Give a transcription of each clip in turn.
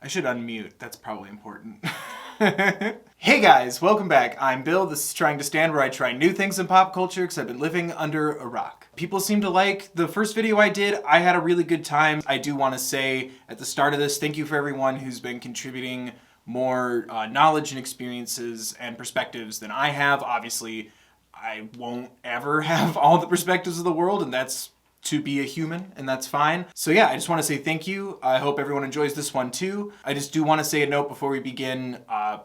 I should unmute. That's probably important. Hey guys, welcome back. I'm Bill. This is Trying to Stand, where I try new things in pop culture because I've been living under a rock. People seem to like the first video I did. I had a really good time. I do want to say at the start of this, thank you for everyone who's been contributing more knowledge and experiences and perspectives than I have. Obviously, I won't ever have all the perspectives of the world, and that's to be a human, and that's fine. So yeah, I just want to say thank you. I hope everyone enjoys this one too. I just do want to say a note before we begin.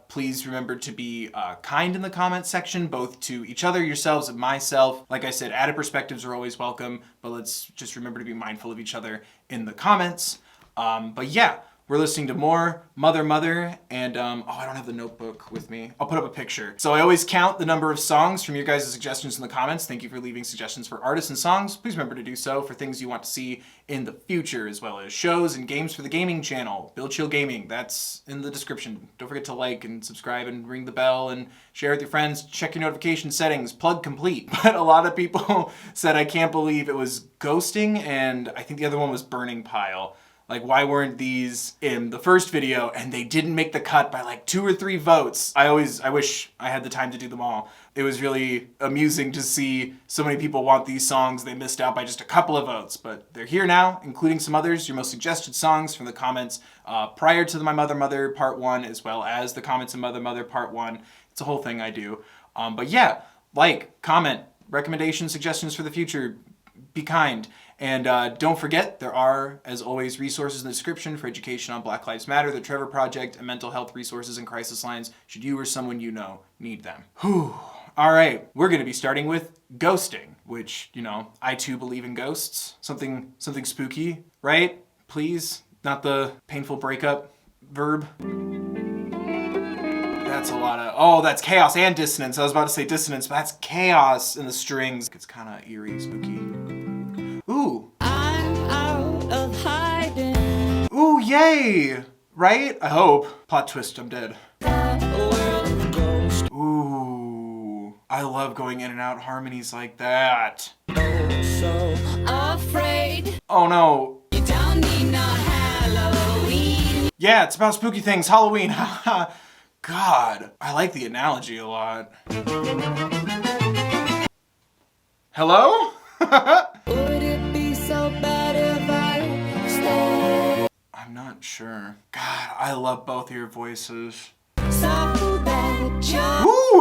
Please remember to be kind in the comments section, both to each other, yourselves, and myself. Like I said, added perspectives are always welcome, but let's just remember to be mindful of each other in the comments. But yeah, we're listening to more Mother, and oh, I don't have the notebook with me. I'll put up a picture. So I always count the number of songs from your guys' suggestions in the comments. Thank you for leaving suggestions for artists and songs. Please remember to do so for things you want to see in the future, as well as shows and games for the gaming channel. Bill Chill Gaming, that's in the description. Don't forget to like and subscribe and ring the bell and share with your friends. Check your notification settings, plug complete. But a lot of people said I can't believe it was ghosting, and I think the other one was burning pile. Like, why weren't these in the first video? And they didn't make the cut by like 2 or 3 votes. I wish I had the time to do them all. It was really amusing to see so many people want these songs. They missed out by just a couple of votes, but they're here now, including some others. Your most suggested songs from the comments prior to the My Mother Part 1, as well as the comments in Mother Part 1. It's a whole thing I do. But yeah, like, comment, recommendations, suggestions for the future. Be kind. And don't forget, there are, as always, resources in the description for education on Black Lives Matter, the Trevor Project, and mental health resources and crisis lines, should you or someone you know need them. Whew. All right, we're going to be starting with ghosting, which, you know, I too believe in ghosts. Something spooky, right? Please, not the painful breakup verb. That's a lot of, oh, that's chaos and dissonance. I was about to say dissonance, but that's chaos in the strings. It's kind of eerie, spooky. Ooh. I'm out of hiding. Ooh, yay! Right? I hope. Plot twist, I'm dead. Ooh. I love going in and out harmonies like that. So afraid. Oh no. You don't need no Halloween. Yeah, it's about spooky things. Halloween. God. I like the analogy a lot. Hello? Would it be so bad if I stayed? I'm not sure. God, I love both of your voices. Ooh,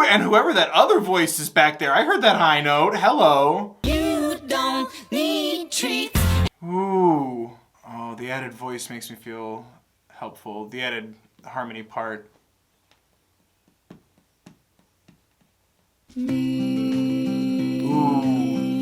and whoever that other voice is back there, I heard that high note. Hello. You don't need treats. Ooh. Oh, the added voice makes me feel helpful. The added harmony part. Ooh,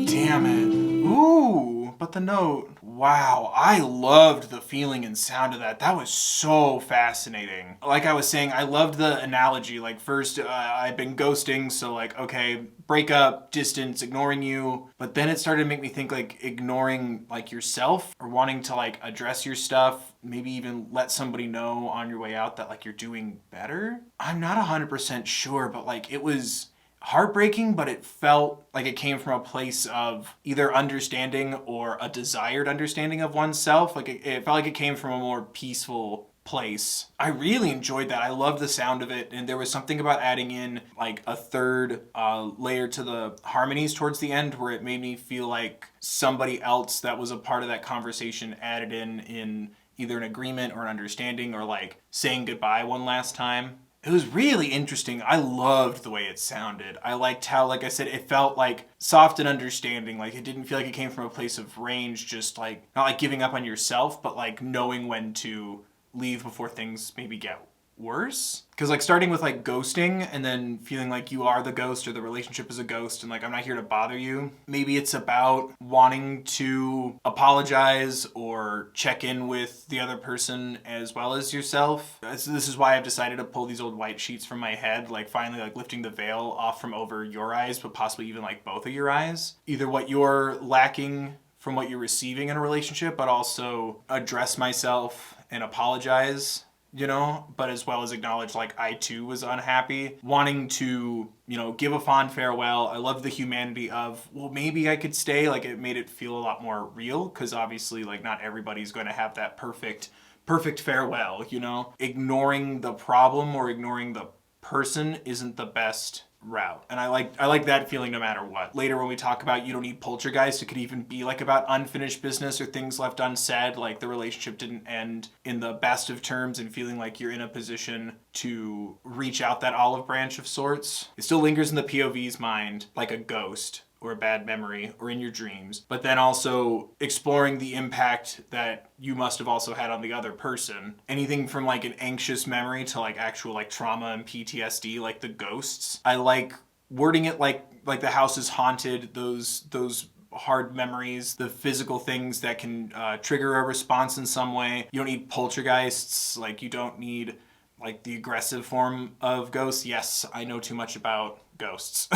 damn it. Ooh, but the note. Wow, I loved the feeling and sound of that. That was so fascinating. Like I was saying, I loved the analogy. Like first, I've been ghosting, so like, okay, break up, distance, ignoring you. But then it started to make me think like ignoring like yourself or wanting to like address your stuff. Maybe even let somebody know on your way out that like you're doing better. I'm not 100% sure, but like it was heartbreaking, but it felt like it came from a place of either understanding or a desired understanding of oneself. Like it felt like it came from a more peaceful place. I really enjoyed that. I loved the sound of it, and there was something about adding in like a third layer to the harmonies towards the end where it made me feel like somebody else that was a part of that conversation added in either an agreement or an understanding or like saying goodbye one last time. It was really interesting. I loved the way it sounded. I liked how, like I said, it felt like soft and understanding. Like it didn't feel like it came from a place of rage, just like, not like giving up on yourself, but like knowing when to leave before things maybe get worse. Because like starting with like ghosting and then feeling like you are the ghost or the relationship is a ghost and like I'm not here to bother you. Maybe it's about wanting to apologize or check in with the other person as well as yourself. So this is why I've decided to pull these old white sheets from my head, like finally like lifting the veil off from over your eyes, but possibly even like both of your eyes. Either what you're lacking from what you're receiving in a relationship, but also address myself and apologize, you know, but as well as acknowledge like I too was unhappy, wanting to, you know, give a fond farewell. I love the humanity of, well, maybe I could stay. Like it made it feel a lot more real because obviously like not everybody's going to have that perfect perfect farewell, you know? Ignoring the problem or ignoring the person isn't the best route. And I like that feeling no matter what. Later when we talk about you don't need poltergeist, it could even be like about unfinished business or things left unsaid, like the relationship didn't end in the best of terms and feeling like you're in a position to reach out that olive branch of sorts. It still lingers in the POV's mind like a ghost or a bad memory or in your dreams, but then also exploring the impact that you must have also had on the other person. Anything from like an anxious memory to like actual like trauma and PTSD, like the ghosts. I like wording it like the house is haunted, those hard memories, the physical things that can trigger a response in some way. You don't need poltergeists, like you don't need like the aggressive form of ghosts. Yes, I know too much about ghosts,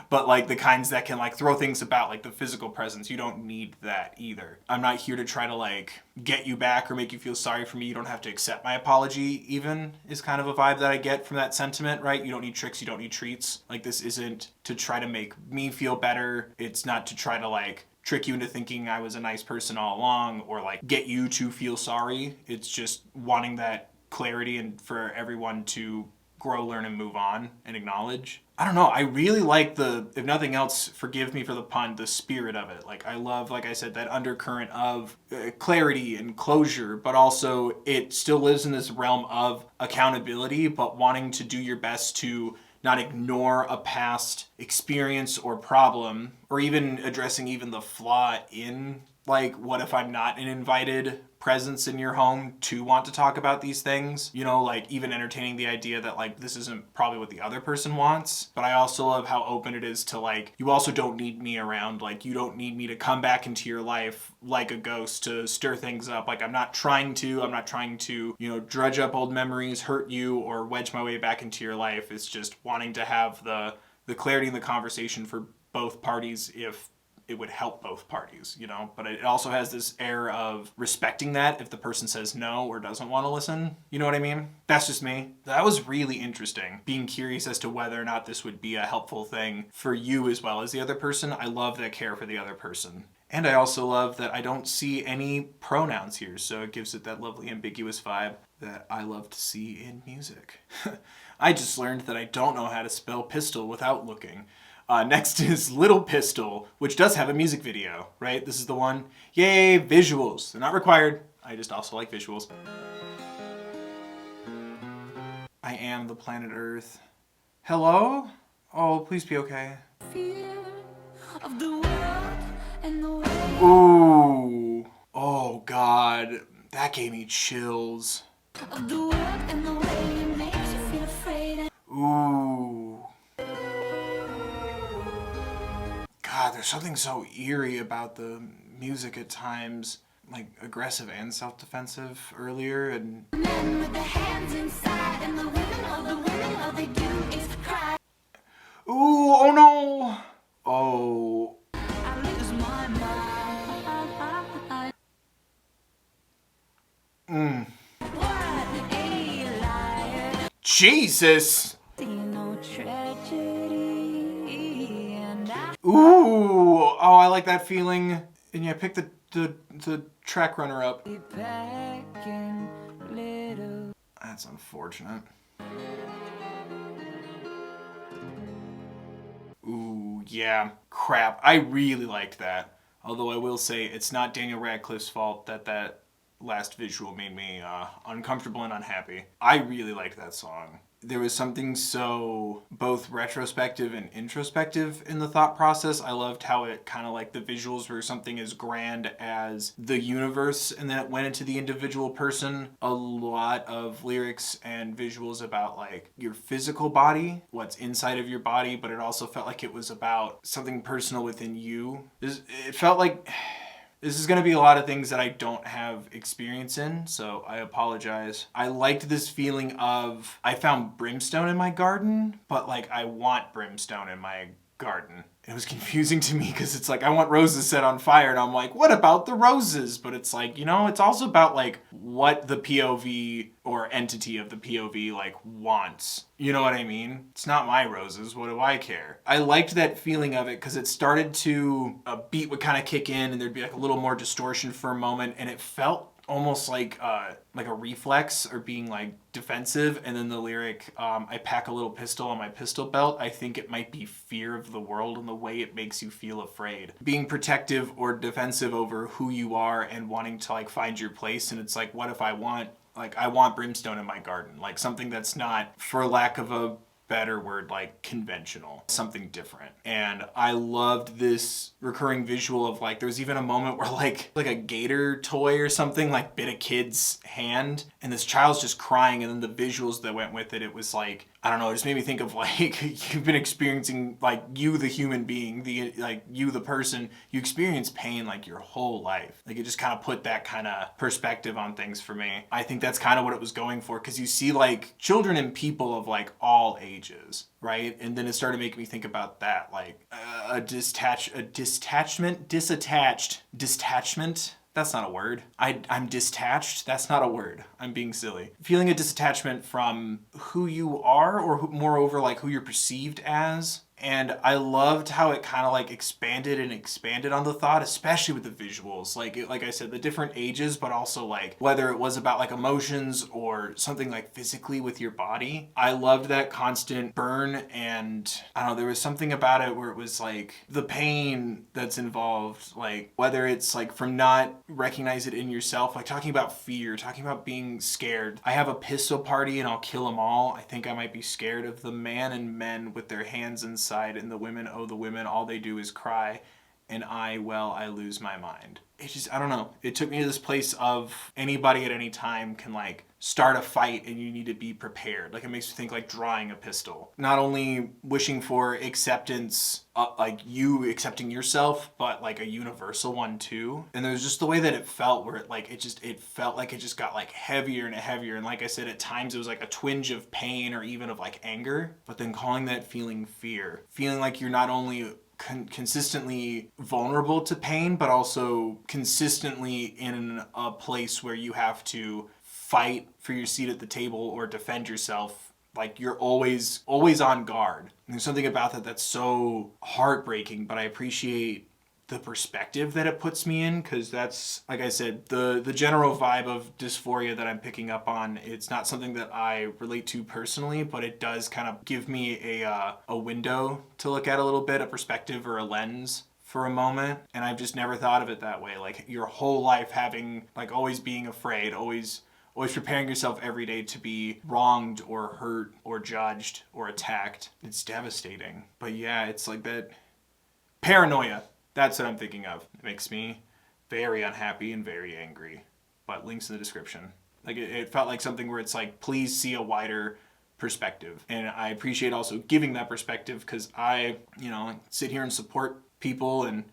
but like the kinds that can like throw things about, like the physical presence, you don't need that either. I'm not here to try to like get you back or make you feel sorry for me. You don't have to accept my apology even, is kind of a vibe that I get from that sentiment, right? You don't need tricks, you don't need treats. Like this isn't to try to make me feel better. It's not to try to like trick you into thinking I was a nice person all along or like get you to feel sorry. It's just wanting that clarity and for everyone to grow, learn, and move on and acknowledge. I don't know, I really like the, if nothing else, forgive me for the pun, the spirit of it. Like I love, like I said, that undercurrent of clarity and closure, but also it still lives in this realm of accountability, but wanting to do your best to not ignore a past experience or problem, or even addressing even the flaw in, like, what if I'm not an invited presence in your home to want to talk about these things? You know, like even entertaining the idea that like this isn't probably what the other person wants. But I also love how open it is to like, you also don't need me around. Like you don't need me to come back into your life like a ghost to stir things up. Like I'm not trying to, you know, drudge up old memories, hurt you, or wedge my way back into your life. It's just wanting to have the clarity in the conversation for both parties if it would help both parties, you know? But it also has this air of respecting that if the person says no or doesn't want to listen. You know what I mean? That's just me. That was really interesting. Being curious as to whether or not this would be a helpful thing for you as well as the other person. I love that care for the other person. And I also love that I don't see any pronouns here, so it gives it that lovely ambiguous vibe that I love to see in music. I just learned that I don't know how to spell pistol without looking. Next is Little Pistol, which does have a music video, right? This is the one. Yay, visuals. They're not required. I just also like visuals. I am the planet Earth. Hello? Oh, please be okay. Ooh. Oh, God. That gave me chills. Ooh. God, there's something so eerie about the music at times, like aggressive and self-defensive earlier, and men with their hands inside, and the women, all they do is cry. Ooh, oh no! Oh. I lose my mind. What a liar. Jesus! Ooh, oh, I like that feeling. And yeah, pick the track runner up. That's unfortunate. Ooh, yeah, crap. I really liked that. Although I will say it's not Daniel Radcliffe's fault that last visual made me uncomfortable and unhappy. I really liked that song. There was something so both retrospective and introspective in the thought process. I loved how it kind of like the visuals were something as grand as the universe, and then it went into the individual person. A lot of lyrics and visuals about like your physical body, what's inside of your body, but it also felt like it was about something personal within you. It felt like this is going to be a lot of things that I don't have experience in, so I apologize. I liked this feeling of, I found brimstone in my garden, but like I want brimstone in my garden. It was confusing to me because it's like, I want roses set on fire, and I'm like, what about the roses? But it's like, you know, it's also about like what the POV or entity of the POV like wants. You know what I mean? It's not my roses, what do I care? I liked that feeling of it because it started to, a beat would kind of kick in and there'd be like a little more distortion for a moment, and it felt almost like a reflex or being like defensive. And then the lyric, I pack a little pistol on my pistol belt. I think it might be fear of the world and the way it makes you feel afraid. Being protective or defensive over who you are and wanting to like find your place. And it's like, what if I want brimstone in my garden? Like something that's not, for lack of a better word, like conventional, something different. And I loved this recurring visual of like, there was even a moment where like a gator toy or something like bit a kid's hand and this child's just crying, and then the visuals that went with it, it was like, I don't know, it just made me think of like, you've been experiencing, like you the human being, you the person, you experience pain like your whole life. Like it just kind of put that kind of perspective on things for me. I think that's kind of what it was going for, because you see like children and people of like all ages, right? And then it started making me think about that, like detachment. That's not a word. I'm detached. That's not a word. I'm being silly. Feeling a disattachment from who you are, or moreover, like who you're perceived as. And I loved how it kind of like expanded on the thought, especially with the visuals. Like I said, the different ages, but also like whether it was about like emotions or something like physically with your body. I loved that constant burn, and I don't know, there was something about it where it was like the pain that's involved, like whether it's like from not recognize it in yourself, like talking about fear, talking about being scared. I have a pistol party and I'll kill them all. I think I might be scared of the man and men with their hands inside, and the women, oh the women, all they do is cry, and I lose my mind. It just, I don't know, it took me to this place of anybody at any time can like start a fight and you need to be prepared. Like it makes me think like drawing a pistol, not only wishing for acceptance, like you accepting yourself, but like a universal one too. And there's just the way that it felt, where it felt like it just got like heavier and heavier. And like I said, at times it was like a twinge of pain or even of like anger, but then calling that feeling fear, feeling like you're not only consistently vulnerable to pain, but also consistently in a place where you have to fight for your seat at the table or defend yourself. Like you're always on guard. And there's something about that that's so heartbreaking, but I appreciate the perspective that it puts me in, because that's, like I said, the general vibe of dysphoria that I'm picking up on. It's not something that I relate to personally, but it does kind of give me a window to look at a little bit, a perspective or a lens for a moment. And I've just never thought of it that way. Like your whole life having, like always being afraid, always preparing yourself every day to be wronged or hurt or judged or attacked. It's devastating. But yeah, it's like that paranoia. That's what I'm thinking of. It makes me very unhappy and very angry. But links in the description. Like it felt like something where it's like, please see a wider perspective. And I appreciate also giving that perspective, because I, sit here and support people and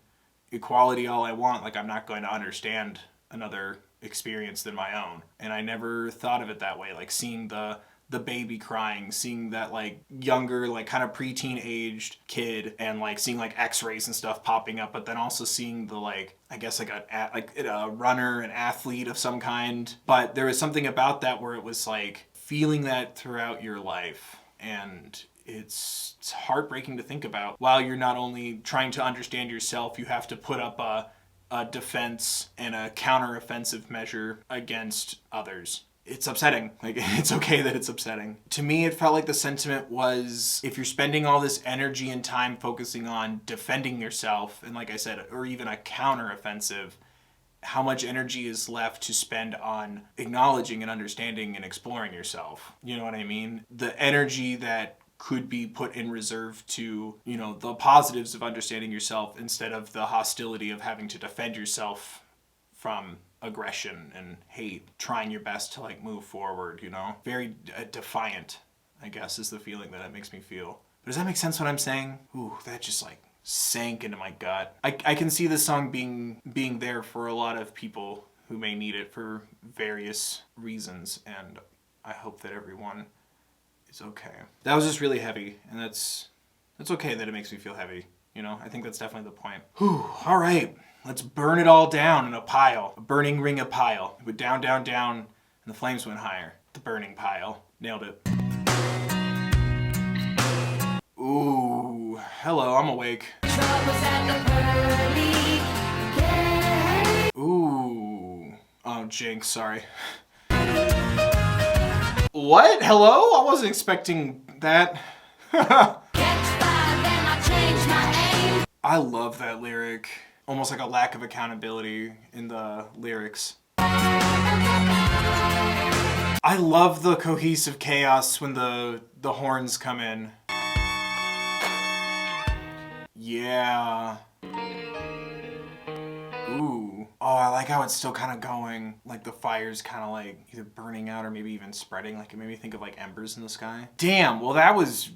equality all I want. Like I'm not going to understand another experience than my own. And I never thought of it that way. Like seeing the baby crying, seeing that like younger, like kind of preteen aged kid, and like seeing like x-rays and stuff popping up, but then also seeing the like, I guess like a runner, an athlete of some kind. But there was something about that where it was like feeling that throughout your life. And it's heartbreaking to think about. While you're not only trying to understand yourself, you have to put up a defense and a counter-offensive measure against others. It's upsetting. Like, it's okay that it's upsetting. To me, it felt like the sentiment was, if you're spending all this energy and time focusing on defending yourself, and like I said, or even a counter-offensive, how much energy is left to spend on acknowledging and understanding and exploring yourself? You know what I mean? The energy that could be put in reserve to, the positives of understanding yourself, instead of the hostility of having to defend yourself from aggression and hate, trying your best to like move forward, very defiant, I guess, is the feeling that it makes me feel. But does that make sense what I'm saying? Ooh, that just like sank into my gut. I can see this song being there for a lot of people who may need it for various reasons, and I hope that everyone is okay. That was just really heavy, and that's okay that it makes me feel heavy. I think that's definitely the point. Whew, all right. Let's burn it all down in a pile. A burning ring of pile. It went down, down, down, and the flames went higher. The burning pile. Nailed it. Ooh, hello, I'm awake. Ooh. Oh Oh, jinx, sorry. What? Hello? I wasn't expecting that. I love that lyric. Almost like a lack of accountability in the lyrics. I love the cohesive chaos when the horns come in. Yeah. Ooh. Oh, I like how it's still kind of going. Like the fire's kind of like either burning out or maybe even spreading. Like it made me think of like embers in the sky. Damn, well that was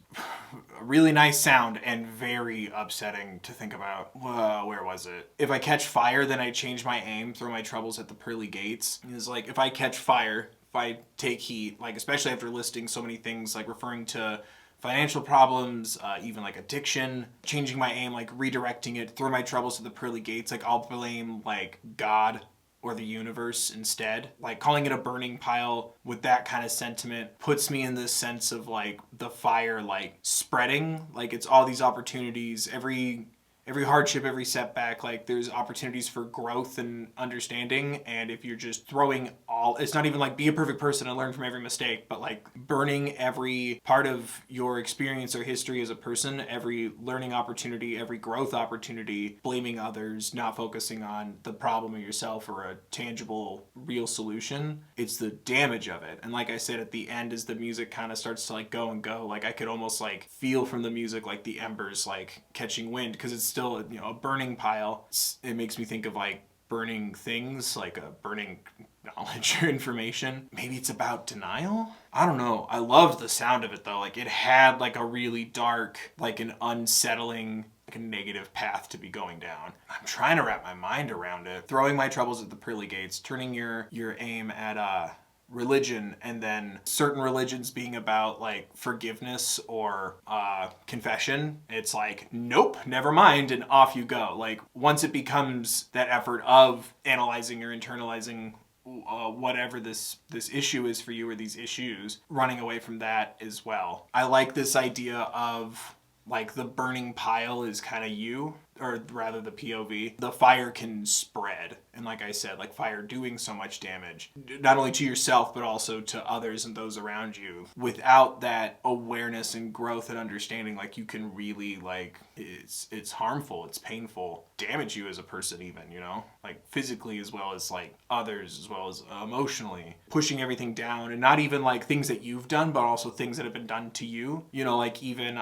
a really nice sound and very upsetting to think about. Where was it? If I catch fire, then I change my aim, throw my troubles at the pearly gates. It's like if I catch fire, if I take heat, like especially after listing so many things, like referring to financial problems, even like addiction, changing my aim, like redirecting it, throw my troubles to the pearly gates, like I'll blame like God or the universe instead. Like calling it a burning pile with that kind of sentiment puts me in this sense of like the fire like spreading, like it's all these opportunities, every hardship, every setback, like there's opportunities for growth and understanding. And if you're just throwing all, it's not even like be a perfect person and learn from every mistake, but like burning every part of your experience or history as a person, every learning opportunity, every growth opportunity, blaming others, not focusing on the problem of yourself or a tangible, real solution. It's the damage of it. And like I said, at the end, as the music kind of starts to like go and go, like I could almost like feel from the music like the embers like catching wind, because it's still, you know, a burning pile. It makes me think of like burning things, like a burning knowledge or information. Maybe it's about denial? I don't know. I loved the sound of it though. Like it had like a really dark, like an unsettling, like a negative path to be going down. I'm trying to wrap my mind around it. Throwing my troubles at the pearly gates, turning your aim at religion, and then certain religions being about like forgiveness or confession. It's like, nope, never mind, and off you go. Like once it becomes that effort of analyzing or internalizing whatever this issue is for you or these issues, running away from that as well. I like this idea of like the burning pile is kind of you, or rather the POV. The fire can spread. And like I said, like fire doing so much damage, not only to yourself, but also to others and those around you. Without that awareness and growth and understanding, like you can really like, it's harmful, it's painful, damage you as a person even, you know? Like physically as well as like others, as well as emotionally. Pushing everything down, and not even like things that you've done, but also things that have been done to you. You know, like even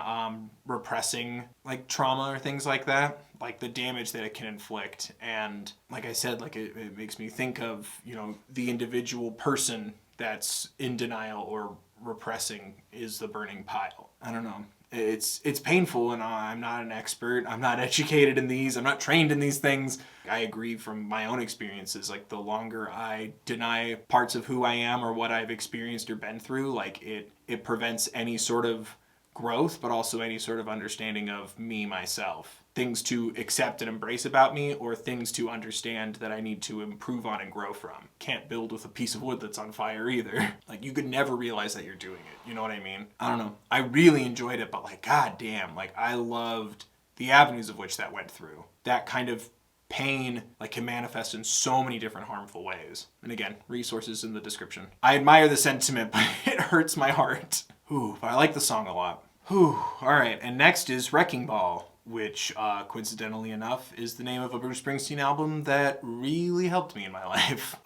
repressing like trauma or things like that. Like the damage that it can inflict. And like I said, like it makes me think of, you know, the individual person that's in denial or repressing is the burning pile. I don't know. It's painful, and I'm not an expert. I'm not educated in these. I'm not trained in these things. I agree from my own experiences. Like the longer I deny parts of who I am or what I've experienced or been through, like it prevents any sort of growth, but also any sort of understanding of me, myself. Things to accept and embrace about me, or things to understand that I need to improve on and grow from. Can't build with a piece of wood that's on fire either. Like you could never realize that you're doing it. You know what I mean? I don't know. I really enjoyed it, but like, god damn, like I loved the avenues of which that went through. That kind of pain like can manifest in so many different harmful ways. And again, resources in the description. I admire the sentiment, but it hurts my heart. Ooh, but I like the song a lot. Whew. All right, and next is Wrecking Ball, which coincidentally enough is the name of a Bruce Springsteen album that really helped me in my life,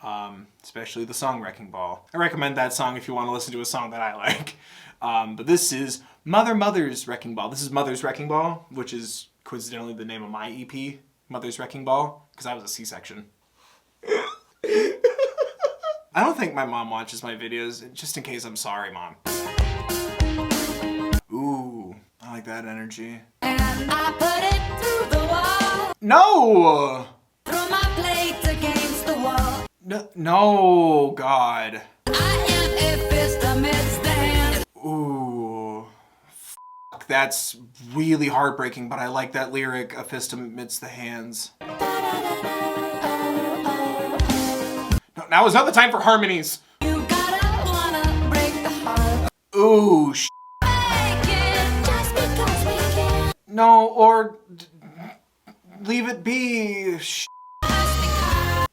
especially the song Wrecking Ball. I recommend that song if you want to listen to a song that I like. But this is Mother's Wrecking Ball. This is Mother's Wrecking Ball, which is coincidentally the name of my EP, Mother's Wrecking Ball, because I was a C-section. I don't think my mom watches my videos, just in case. I'm sorry, Mom. Ooh, I like that energy. And I put it through the wall. No! Throw my plate against the wall. No, God. I am a fist amidst the hands. Ooh. Fuck, that's really heartbreaking, but I like that lyric, a fist amidst the hands. No, now is not the time for harmonies. You gotta wanna break the heart. Ooh, No, or leave it be.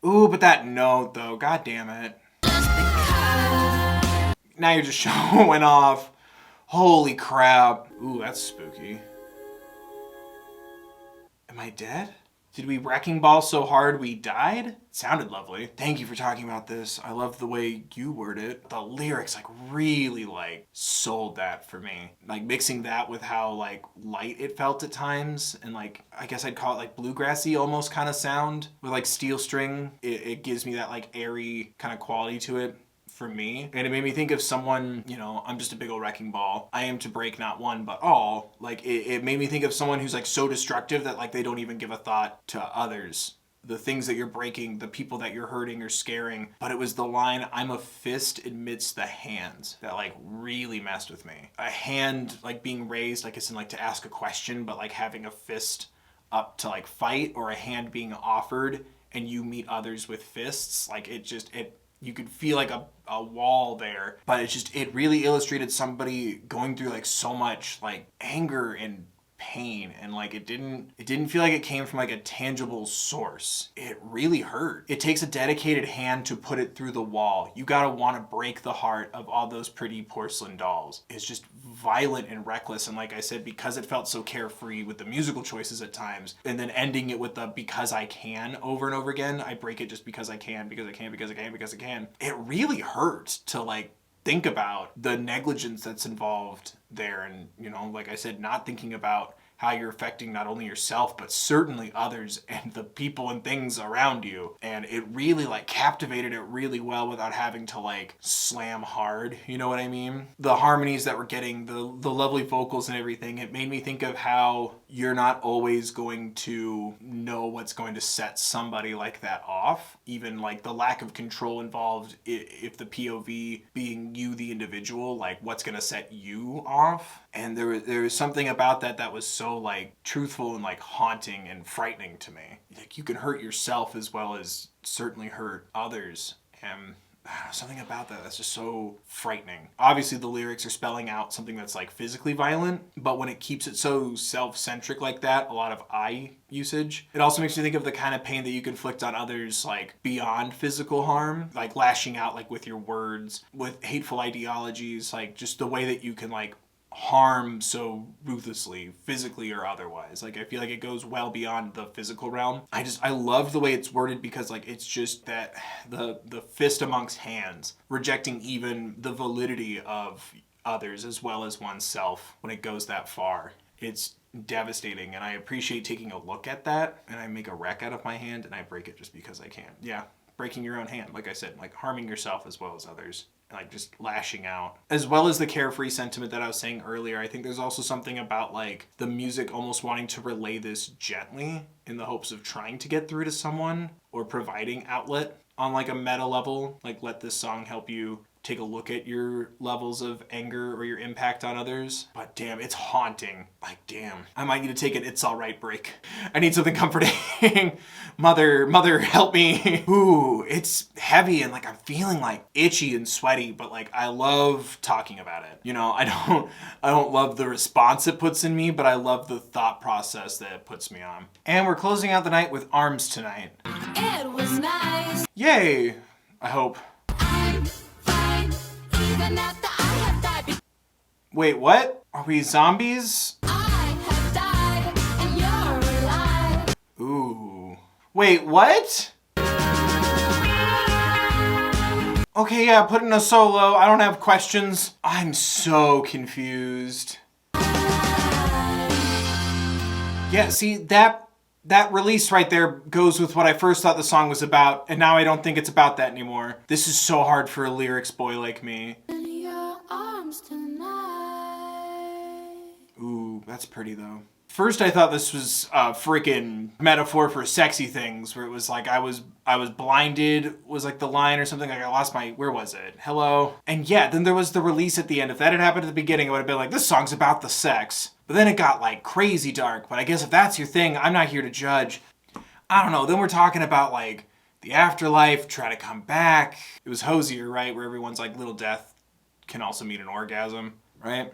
Ooh, but that note though, god damn it. Now you're just showing off. Holy crap. Ooh, that's spooky. Am I dead? Did we wrecking ball so hard we died? It sounded lovely. Thank you for talking about this. I love the way you word it. The lyrics like really like sold that for me. Like mixing that with how like light it felt at times, and like I guess I'd call it like bluegrassy almost kind of sound with like steel string. It gives me that like airy kind of quality to it. For me, and it made me think of someone, you know, I'm just a big old wrecking ball. I am to break not one but all. Like it made me think of someone who's like so destructive that like they don't even give a thought to others, the things that you're breaking, the people that you're hurting or scaring. But it was the line, I'm a fist amidst the hands, that like really messed with me. A hand like being raised, like it's in like to ask a question, but like having a fist up to like fight, or a hand being offered and you meet others with fists. Like it you could feel like a wall there, but it really illustrated somebody going through like so much like anger and pain, and like it didn't feel like it came from like a tangible source. It really hurt. It takes a dedicated hand to put it through the wall. You gotta want to break the heart of all those pretty porcelain dolls. It's just violent and reckless, and like I said, because it felt so carefree with the musical choices at times, and then ending it with the because I can over and over again. I break it just because I can, because I can, because I can, because I can. It really hurts to like think about the negligence that's involved there, and you know, like I said, not thinking about how you're affecting not only yourself but certainly others and the people and things around you. And it really like captivated it really well without having to like slam hard, you know what I mean? The harmonies that we're getting, the lovely vocals and everything, it made me think of how you're not always going to know what's going to set somebody like that off. Even like the lack of control involved, if the POV being you, the individual, like what's going to set you off. And there was something about that was so like truthful and like haunting and frightening to me. Like you can hurt yourself as well as certainly hurt others. And something about that's just so frightening. Obviously the lyrics are spelling out something that's like physically violent, but when it keeps it so self-centric like that, a lot of I usage, it also makes me think of the kind of pain that you can inflict on others like beyond physical harm, like lashing out like with your words, with hateful ideologies, like just the way that you can like harm so ruthlessly, physically or otherwise. Like I feel like it goes well beyond the physical realm. I love the way it's worded, because like it's just that the fist amongst hands, rejecting even the validity of others as well as oneself when it goes that far. It's devastating, and I appreciate taking a look at that, and I make a wreck out of my hand and I break it just because I can. Yeah, breaking your own hand, like I said, like harming yourself as well as others. Like just lashing out, as well as the carefree sentiment that I was saying earlier. I think there's also something about like the music almost wanting to relay this gently in the hopes of trying to get through to someone, or providing outlet on like a meta level. Like let this song help you take a look at your levels of anger or your impact on others. But damn, it's haunting. Like damn, I might need to take an It's Alright break. I need something comforting. Mother, help me. Ooh, it's heavy and like I'm feeling like itchy and sweaty, but like I love talking about it. You know, I don't love the response it puts in me, but I love the thought process that it puts me on. And we're closing out the night with Arms Tonight. It was nice. Yay, I hope. I'm fine, even after I have died. Wait, what? Are we zombies? I have died, and you're alive. Ooh. Wait, what? Okay, yeah, put in a solo. I don't have questions. I'm so confused. Yeah, see, that release right there goes with what I first thought the song was about, and now I don't think it's about that anymore. This is so hard for a lyrics boy like me. In your arms tonight. Ooh, that's pretty though. First I thought this was a freaking metaphor for sexy things, where it was like I was blinded was like the line or something, like I lost my, where was it? Hello? And yeah, then there was the release at the end. If that had happened at the beginning, it would have been like, this song's about the sex. But then it got like crazy dark. But I guess if that's your thing, I'm not here to judge. I don't know. Then we're talking about like the afterlife, try to come back. It was Hosier, right? Where everyone's like, little death can also mean an orgasm, right?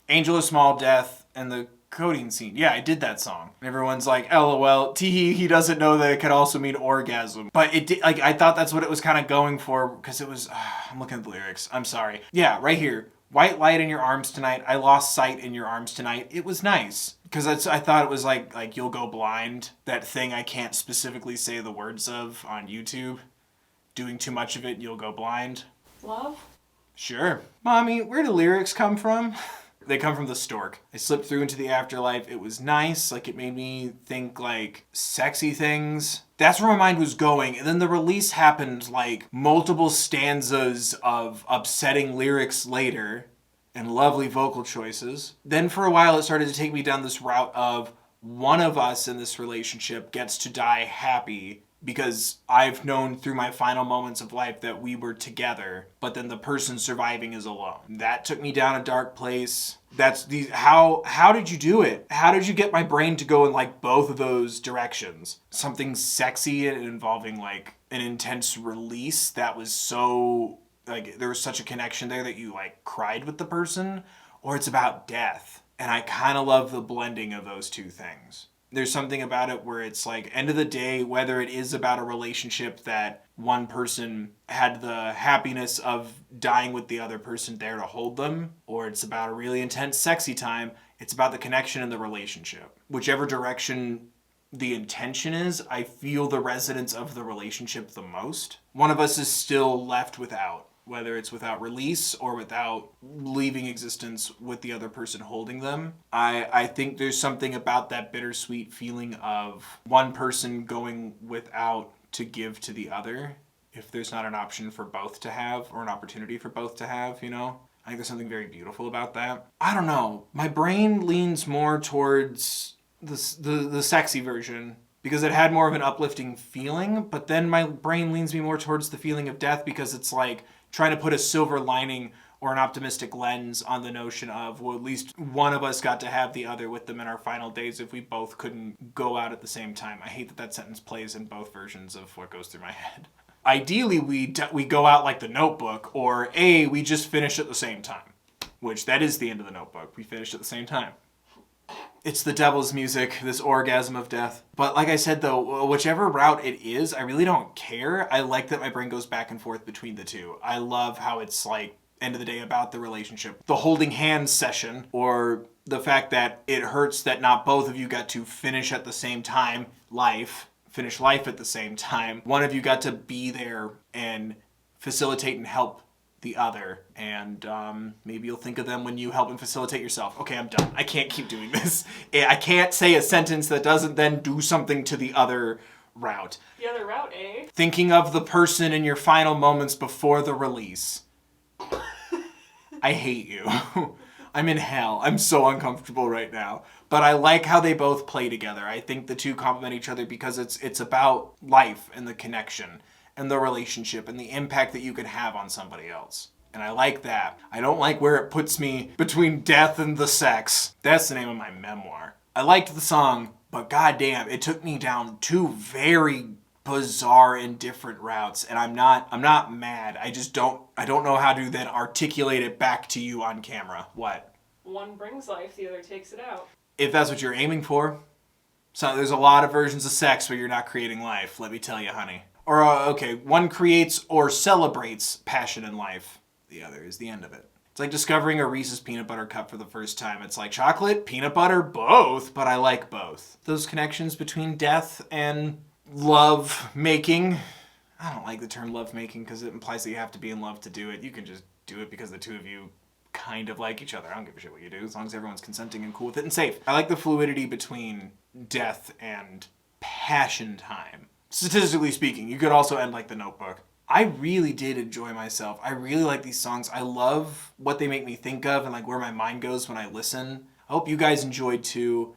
Angel of Small Death and the codeine scene. Yeah, I did that song. And everyone's like, LOL, teehee, he doesn't know that it could also mean orgasm. But it did, like, I thought that's what it was kind of going for, because it was, I'm looking at the lyrics. I'm sorry. Yeah, right here. White light in your arms tonight. I lost sight in your arms tonight. It was nice. Because I thought it was like you'll go blind. That thing I can't specifically say the words of on YouTube. Doing too much of it, you'll go blind. Love? Sure. Mommy, where do lyrics come from? They come from the stork. I slipped through into the afterlife. It was nice. Like, it made me think, like, sexy things. That's where my mind was going. And then the release happened, like, multiple stanzas of upsetting lyrics later and lovely vocal choices. Then for a while, it started to take me down this route of one of us in this relationship gets to die happy because I've known through my final moments of life that we were together, but then the person surviving is alone. That took me down a dark place. That's the how did you do it? How did you get my brain to go in like both of those directions? Something sexy and involving like an intense release that was so like there was such a connection there that you like cried with the person, or it's about death. And I kind of love the blending of those two things. There's something about it where it's like, end of the day, whether it is about a relationship that one person had the happiness of dying with the other person there to hold them, or it's about a really intense, sexy time, it's about the connection in the relationship. Whichever direction the intention is, I feel the resonance of the relationship the most. One of us is still left without. Whether it's without release or without leaving existence with the other person holding them. I think there's something about that bittersweet feeling of one person going without to give to the other, if there's not an option for both to have, or an opportunity for both to have, you know? I think there's something very beautiful about that. I don't know. My brain leans more towards the sexy version, because it had more of an uplifting feeling, but then my brain leans me more towards the feeling of death, because it's like trying to put a silver lining or an optimistic lens on the notion of, well, at least one of us got to have the other with them in our final days if we both couldn't go out at the same time. I hate that that sentence plays in both versions of what goes through my head. Ideally, we go out like the Notebook, or we just finish at the same time, which that is the end of the Notebook. We finish at the same time. It's the devil's music, this orgasm of death. But like I said, though, whichever route it is, I really don't care. I like that my brain goes back and forth between the two. I love how it's like, end of the day, about the relationship. The holding hands session, or the fact that it hurts that not both of you got to finish at the same time, finish life at the same time. One of you got to be there and facilitate and help the other, and maybe you'll think of them when you help and facilitate yourself. Okay, I'm done. I can't keep doing this. I can't say a sentence that doesn't then do something to the other route. The other route, eh? Thinking of the person in your final moments before the release. I hate you. I'm in hell. I'm so uncomfortable right now. But I like how they both play together. I think the two complement each other because it's about life and the connection and the relationship and the impact that you can have on somebody else. And I like that. I don't like where it puts me between death and the sex. That's the name of my memoir. I liked the song, but goddamn, it took me down two very bizarre and different routes, and I'm not mad. I don't know how to then articulate it back to you on camera. What? One brings life, the other takes it out. If that's what you're aiming for. So there's a lot of versions of sex where you're not creating life, let me tell you, honey. Or, one creates or celebrates passion in life. The other is the end of it. It's like discovering a Reese's peanut butter cup for the first time. It's like chocolate, peanut butter, both, but I like both. Those connections between death and love making. I don't like the term love making because it implies that you have to be in love to do it. You can just do it because the two of you kind of like each other. I don't give a shit what you do as long as everyone's consenting and cool with it and safe. I like the fluidity between death and passion time. Statistically speaking, you could also end like the Notebook. I really did enjoy myself. I really like these songs. I love what they make me think of and like where my mind goes when I listen. I hope you guys enjoyed too.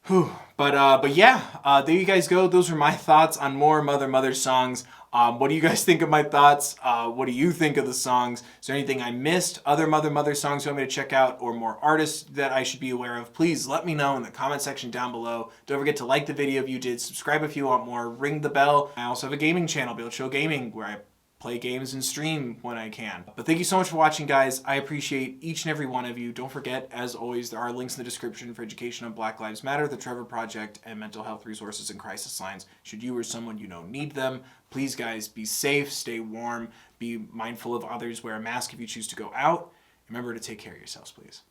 But yeah, there you guys go. Those were my thoughts on more Mother songs. What do you guys think of my thoughts? What do you think of the songs? Is there anything I missed? Other Mother songs you want me to check out, or more artists that I should be aware of? Please let me know in the comment section down below. Don't forget to like the video if you did, subscribe if you want more, ring the bell. I also have a gaming channel, Bill Chill Gaming, where I play games and stream when I can. But thank you so much for watching, guys. I appreciate each and every one of you. Don't forget, as always, there are links in the description for education on Black Lives Matter, the Trevor Project, and mental health resources and crisis lines should you or someone you know need them. Please, guys, be safe, stay warm, be mindful of others, wear a mask if you choose to go out. Remember to take care of yourselves, please.